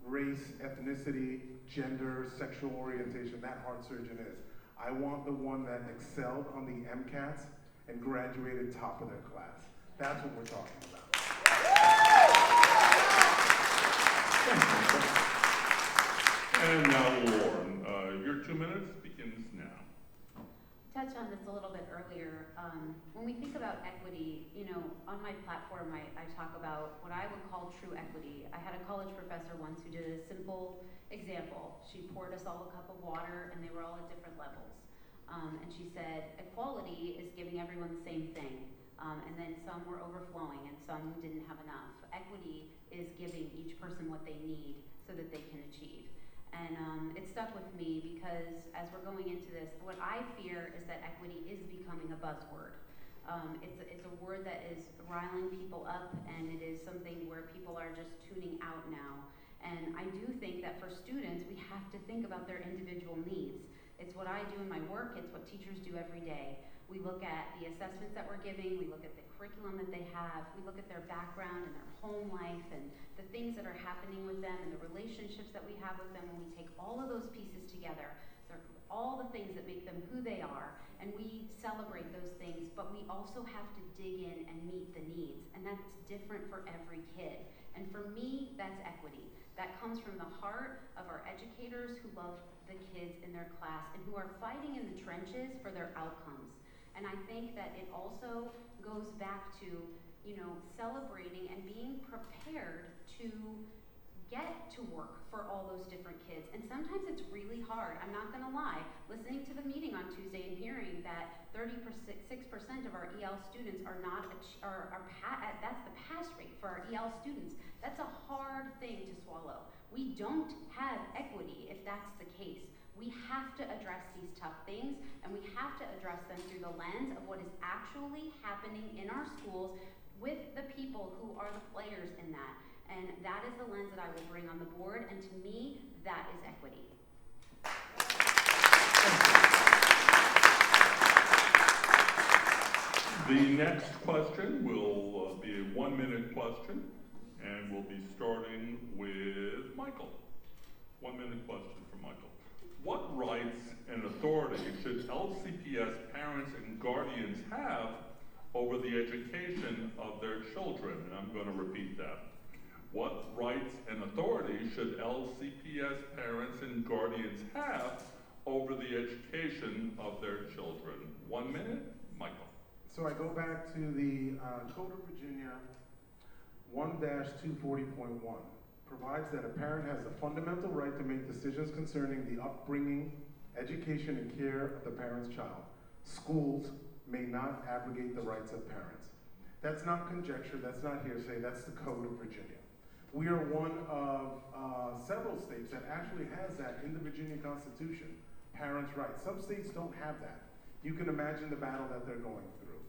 race, ethnicity, gender, sexual orientation that heart surgeon is. I want the one that excelled on the MCATs and graduated top of their class. That's what we're talking about. And now Lauren, your 2 minutes begins now. Touch on this a little bit earlier. When we think about equity, on my platform, I talk about what I would call true equity. I had a college professor once who did a simple example. She poured us all a cup of water, and they were all at different levels. And she said, equality is giving everyone the same thing. And then some were overflowing, and some didn't have enough. Equity is giving each person what they need so that they can achieve. And it stuck with me because as we're going into this, what I fear is that equity is becoming a buzzword. It's a word that is riling people up, and it is something where people are just tuning out now. And I do think that for students, we have to think about their individual needs. It's what I do in my work, it's what teachers do every day. We look at the assessments that we're giving, we look at the curriculum that they have, we look at their background and their home life and the things that are happening with them and the relationships that we have with them. When we take all of those pieces together, they're all the things that make them who they are, and we celebrate those things, but we also have to dig in and meet the needs, and that's different for every kid. And for me, that's equity. That comes from the heart of our educators who love the kids in their class and who are fighting in the trenches for their outcomes. And I think that it also goes back to, celebrating and being prepared to get to work for all those different kids. And sometimes it's really hard. I'm not gonna lie. Listening to the meeting on Tuesday and hearing that 36% of our EL students are not, that's the pass rate for our EL students. That's a hard thing to swallow. We don't have equity if that's the case. We have to address these tough things, and we have to address them through the lens of what is actually happening in our schools with the people who are the players in that. And that is the lens that I will bring on the board, and to me, that is equity. The next question will be a 1-minute question, and we'll be starting with Michael. 1-minute question for Michael. What rights and authority should LCPS parents and guardians have over the education of their children? And I'm going to repeat that. What rights and authority should LCPS parents and guardians have over the education of their children. 1 minute, Michael. So I go back to the Code of Virginia 1-240.1. Provides that a parent has the fundamental right to make decisions concerning the upbringing, education, and care of the parent's child. Schools may not abrogate the rights of parents. That's not conjecture, that's not hearsay, that's the Code of Virginia. We are one of several states that actually has that in the Virginia Constitution, parents' rights. Some states don't have that. You can imagine the battle that they're going through.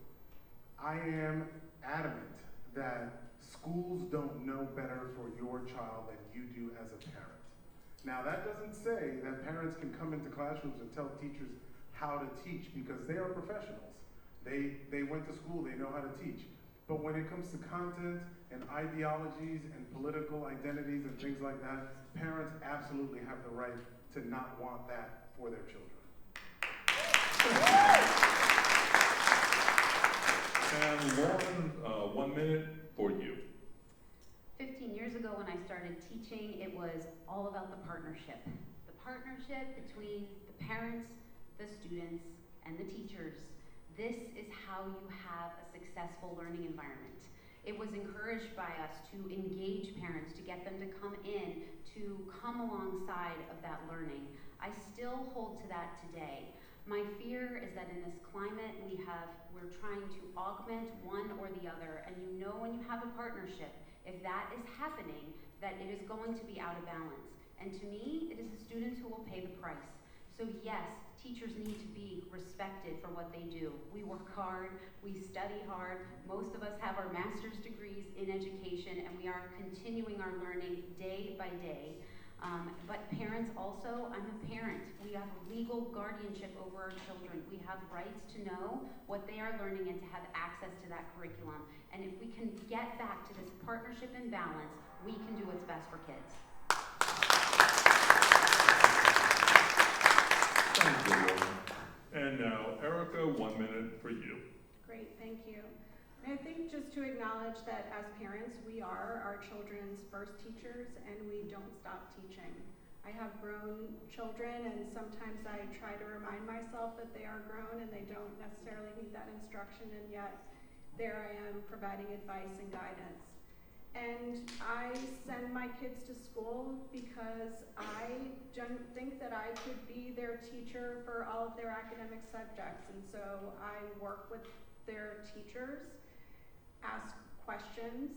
I am adamant that schools don't know better for your child than you do as a parent. Now, that doesn't say that parents can come into classrooms and tell teachers how to teach, because they are professionals. They went to school, they know how to teach. But when it comes to content and ideologies and political identities and things like that, parents absolutely have the right to not want that for their children. And Lauren, 1 minute for you. 15 years ago when I started teaching, it was all about the partnership. The partnership between the parents, the students, and the teachers. This is how you have a successful learning environment. It was encouraged by us to engage parents, to get them to come in, to come alongside of that learning. I still hold to that today. My fear is that in this climate we're trying to augment one or the other, and you know when you have a partnership, if that is happening, that it is going to be out of balance. And to me, it is the students who will pay the price. So yes, teachers need to be respected for what they do. We work hard, we study hard, most of us have our master's degrees in education, and we are continuing our learning day by day. But parents also, I'm a parent. We have legal guardianship over our children. We have rights to know what they are learning and to have access to that curriculum. And if we can get back to this partnership and balance, we can do what's best for kids. Thank you, Lauren. And now, Erica, 1 minute for you. Great, thank you. And I think just to acknowledge that as parents, we are our children's first teachers, and we don't stop teaching. I have grown children, and sometimes I try to remind myself that they are grown and they don't necessarily need that instruction, and yet there I am providing advice and guidance. And I send my kids to school because I think that I could be their teacher for all of their academic subjects, and so I work with their teachers, ask questions.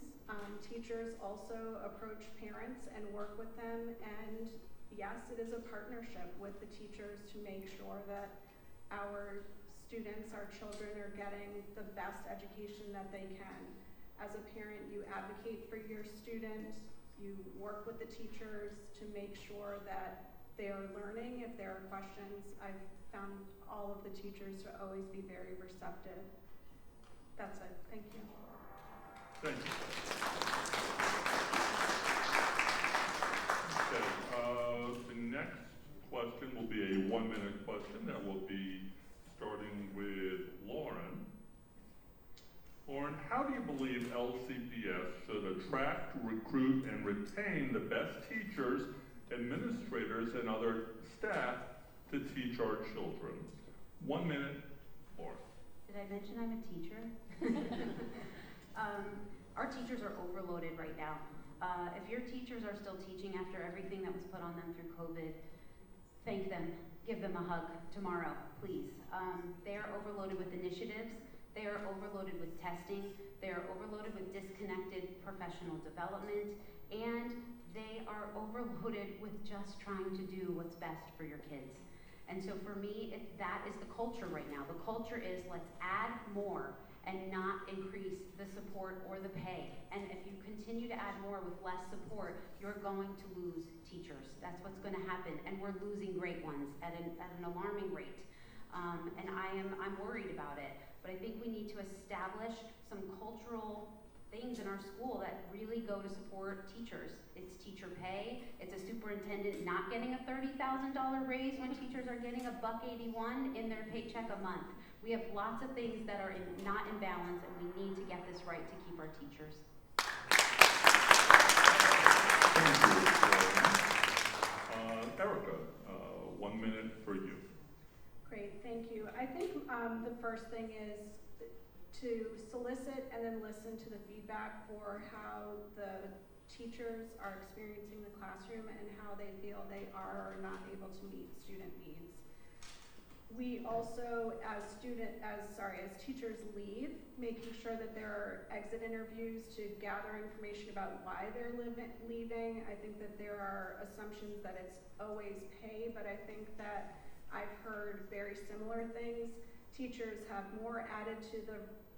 Teachers also approach parents and work with them, and yes, it is a partnership with the teachers to make sure that our students, our children, are getting the best education that they can. As a parent, you advocate for your student, you work with the teachers to make sure that they are learning. If there are questions, I've found all of the teachers to always be very receptive. That's it. Thank you. Thank you. Okay, the next question will be a 1 minute question that will be starting with Lauren. Lauren, how do you believe LCPS should attract, recruit, and retain the best teachers, administrators, and other staff to teach our children? 1 minute, Lauren. Did I mention I'm a teacher? Our teachers are overloaded right now. If your teachers are still teaching after everything that was put on them through COVID, thank them, give them a hug tomorrow, please. They are overloaded with initiatives, they are overloaded with testing, they are overloaded with disconnected professional development, and they are overloaded with just trying to do what's best for your kids. And so for me, that is the culture right now. The culture is let's add more and not increase the support or the pay. And if you continue to add more with less support, you're going to lose teachers. That's what's going to happen. And we're losing great ones at an alarming rate. And I'm worried about it. But I think we need to establish some cultural things in our school that really go to support teachers. It's teacher pay, it's a superintendent not getting a $30,000 raise when teachers are getting $1.81 in their paycheck a month. We have lots of things that are not in balance, and we need to get this right to keep our teachers. Thank you, Erica, 1 minute for you. I think the first thing is to solicit and then listen to the feedback for how the teachers are experiencing the classroom and how they feel they are or not able to meet student needs. We also, as teachers leave, making sure that there are exit interviews to gather information about why they're leaving. I think that there are assumptions that it's always pay, but I think that I've heard very similar things. Teachers have more added to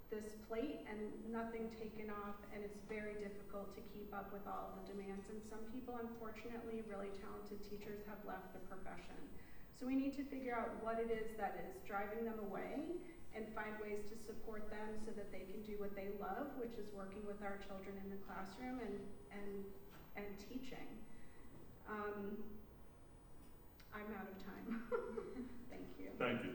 this plate and nothing taken off, and it's very difficult to keep up with all the demands. And some people, unfortunately, really talented teachers have left the profession. So we need to figure out what it is that is driving them away and find ways to support them so that they can do what they love, which is working with our children in the classroom and teaching. I'm out of time. Thank you. Thank you.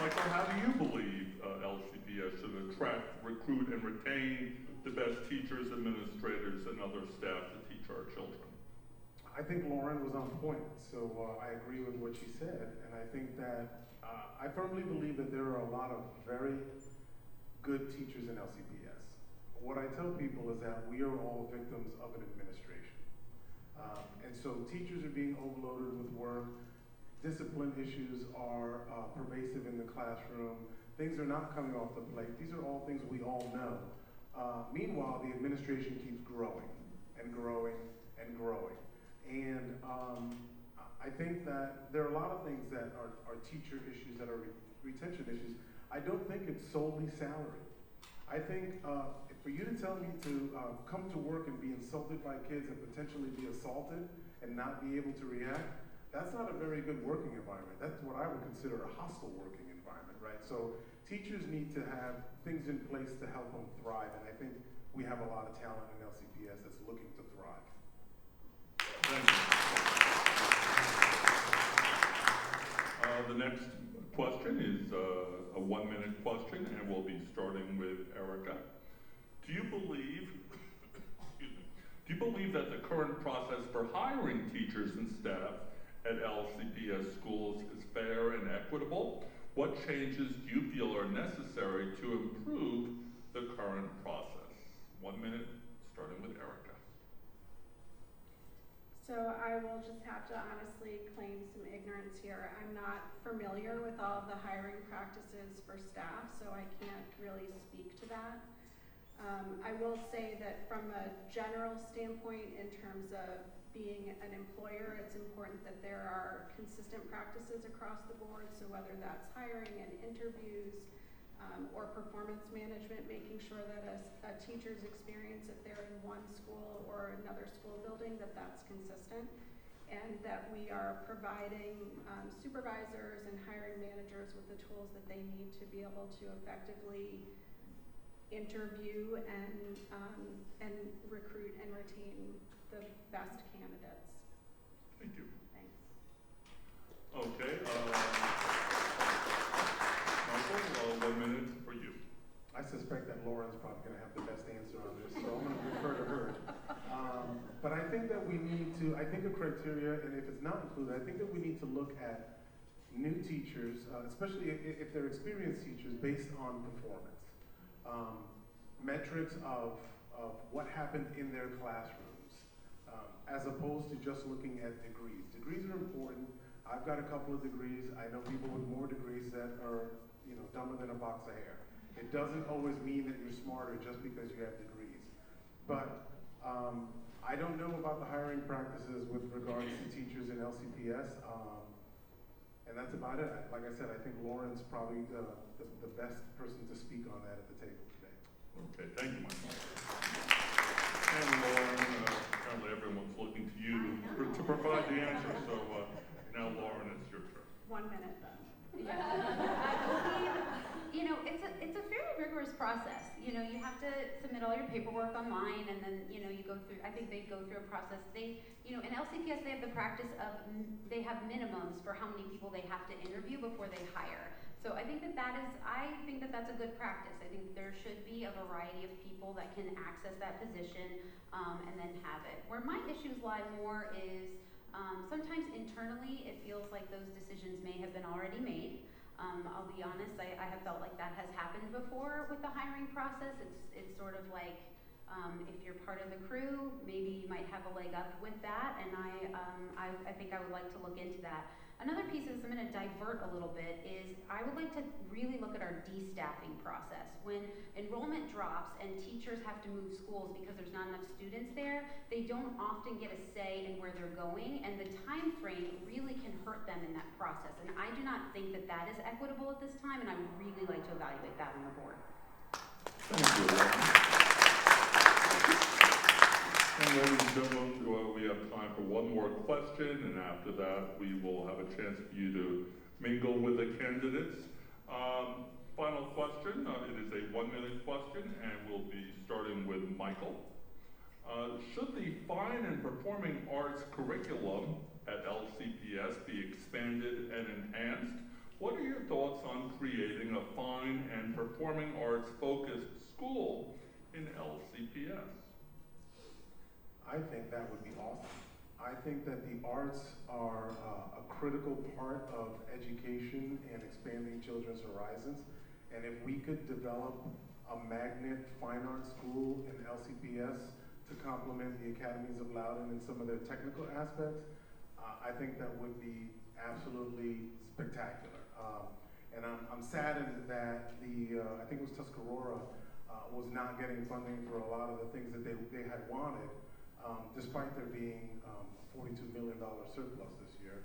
Michael, how do you believe LCPS should attract, recruit, and retain the best teachers, administrators, and other staff to teach our children? I think Lauren was on point, so I agree with what she said, and I think that I firmly believe that there are a lot of very good teachers in LCPS. What I tell people is that we are all victims of an administration. And so teachers are being overloaded with work, discipline issues are pervasive in the classroom, things are not coming off the plate. These are all things we all know. Meanwhile, the administration keeps growing and growing and growing. And I think that there are a lot of things that are teacher issues, that are retention issues. I don't think it's solely salary. I think for you to tell me to come to work and be insulted by kids and potentially be assaulted and not be able to react, that's not a very good working environment. That's what I would consider a hostile working environment, right? So teachers need to have things in place to help them thrive, and I think we have a lot of talent in LCPS that's looking to thrive. Thank you. The next question is a 1-minute question, and we'll be starting with Erica. Do you believe that the current process for hiring teachers and staff at LCPS schools is fair and equitable? What changes do you feel are necessary to improve the current process? 1 minute, starting with Erica. So I will just have to honestly claim some ignorance here. I'm not familiar with all of the hiring practices for staff, so I can't really speak to that. I will say that from a general standpoint, in terms of being an employer, it's important that there are consistent practices across the board. So whether that's hiring and interviews or performance management, making sure that a teacher's experience, if they're in one school or another school building, that's consistent, and that we are providing supervisors and hiring managers with the tools that they need to be able to effectively interview and recruit and retain the best candidates. Thank you. Thanks. Okay. Michael, 1 minute for you. I suspect that Lauren's probably going to have the best answer on this, so I'm going to refer to her. But I think that we need to, I think a criteria, and if it's not included, I think that we need to look at new teachers, especially if they're experienced teachers, based on performance. Metrics of what happened in their classrooms, as opposed to just looking at degrees. Degrees are important. I've got a couple of degrees. I know people with more degrees that are, dumber than a box of hair. It doesn't always mean that you're smarter just because you have degrees. But I don't know about the hiring practices with regards to teachers in LCPS, and that's about it. Like I said, I think Lauren's probably the best person to speak on that at the table today. Okay, thank you, Michael. And Lauren, apparently everyone's looking to you to provide the answer, so now Lauren, it's your turn. 1 minute then. Yeah. I believe, it's a fairly rigorous process. You have to submit all your paperwork online, and then, you go through, I think they go through a process. They, in LCPS, they have the practice of, they have minimums for how many people they have to interview before they hire. So I think that's a good practice. I think there should be a variety of people that can access that position, and then have it. Where my issues lie more is, Sometimes internally, it feels like those decisions may have been already made. I'll be honest, I have felt like that has happened before with the hiring process. It's sort of like, if you're part of the crew, maybe you might have a leg up with that, and I think I would like to look into that. Another piece is, I'm going to divert a little bit, is I would like to really look at our de-staffing process. When enrollment drops and teachers have to move schools because there's not enough students there, they don't often get a say in where they're going, and the time frame really can hurt them in that process. And I do not think that that is equitable at this time, and I would really like to evaluate that on the board. Thank you. And ladies and gentlemen, we have time for one more question, and after that, we will have a chance for you to mingle with the candidates. Final question, it is a 1-minute question, and we'll be starting with Michael. Should the fine and performing arts curriculum at LCPS be expanded and enhanced? What are your thoughts on creating a fine and performing arts focused school in LCPS? I think that would be awesome. I think that the arts are a critical part of education and expanding children's horizons. And if we could develop a magnet fine arts school in LCPS to complement the academies of Loudoun in some of their technical aspects, I think that would be absolutely spectacular. And I'm saddened that I think it was Tuscarora, was not getting funding for a lot of the things that they had wanted. Despite there being a $42 million surplus this year.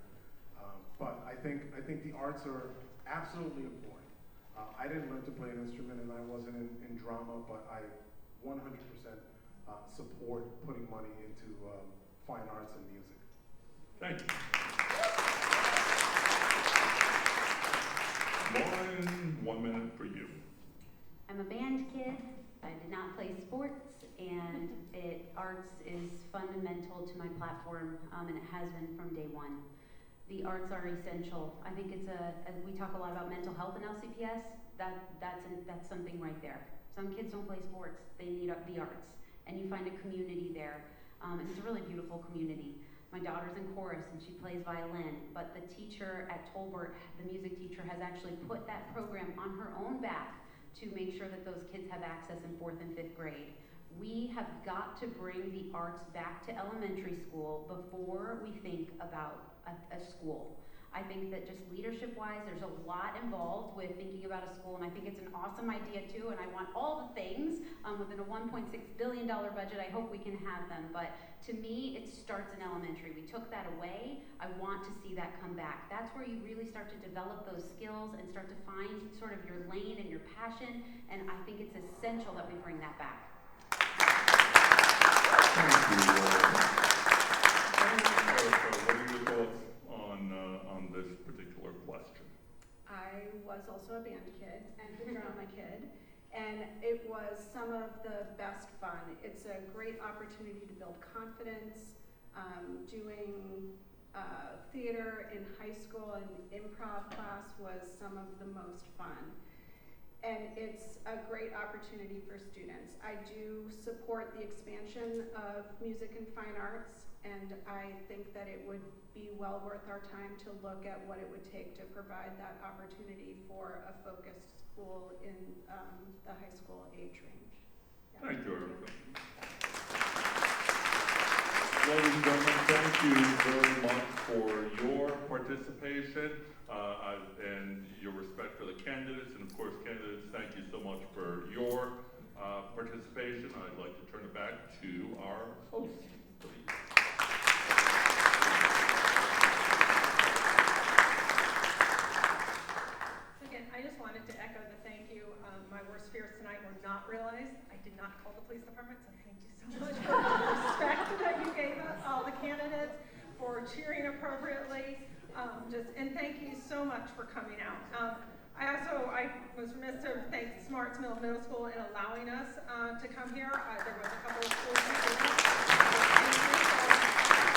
But I think the arts are absolutely important. I didn't learn to play an instrument and I wasn't in drama, but I 100% support putting money into fine arts and music. Thank you. Lauren, 1 minute for you. I'm a band kid. I did not play sports, and arts is fundamental to my platform, and it has been from day one. The arts are essential. I think we talk a lot about mental health in LCPS. That's something right there. Some kids don't play sports; they need the arts, and you find a community there, and it's a really beautiful community. My daughter's in chorus, and she plays violin. But the teacher at Tolbert, the music teacher, has actually put that program on her own back to make sure that those kids have access in 4th and 5th grade. We have got to bring the arts back to elementary school before we think about a school. I think that just leadership-wise, there's a lot involved with thinking about a school, and I think it's an awesome idea too, and I want all the things within a $1.6 billion budget. I hope we can have them, but to me, it starts in elementary. We took that away. I want to see that come back. That's where you really start to develop those skills and start to find sort of your lane and your passion, and I think it's essential that we bring that back. Thank you. What are your thoughts on this particular question? I was also a band kid and a drama kid, and it was some of the best fun. It's a great opportunity to build confidence. Doing theater in high school and improv class was some of the most fun. And it's a great opportunity for students. I do support the expansion of music and fine arts, and I think that it would be well worth our time to look at what it would take to provide that opportunity for a focused school in the high school age range. Yeah. Thank you, Erica. Ladies and gentlemen, thank you very much for your participation and your respect for the candidates. And of course, candidates, thank you so much for your participation. I'd like to turn it back to our host, please. Again, I just wanted to echo the thank you. My worst fears tonight were not realized. I did not call the police department, so thank you so much for the respect that you gave us, all the candidates, for cheering appropriately. And thank you so much for coming out. I was remiss to thank Smarts Middle School in allowing us to come here. There was a couple of schools who did not. Thank you for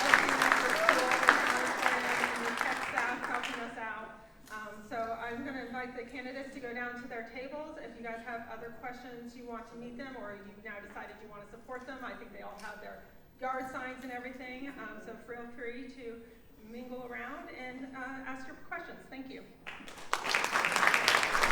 opening up your school and the tech staff helping us out. So I'm going to invite the candidates to go down to their tables. If you guys have other questions you want to meet them, or you've now decided you want to support them, I think they all have their yard signs and everything, so feel free to mingle around and ask your questions. Thank you.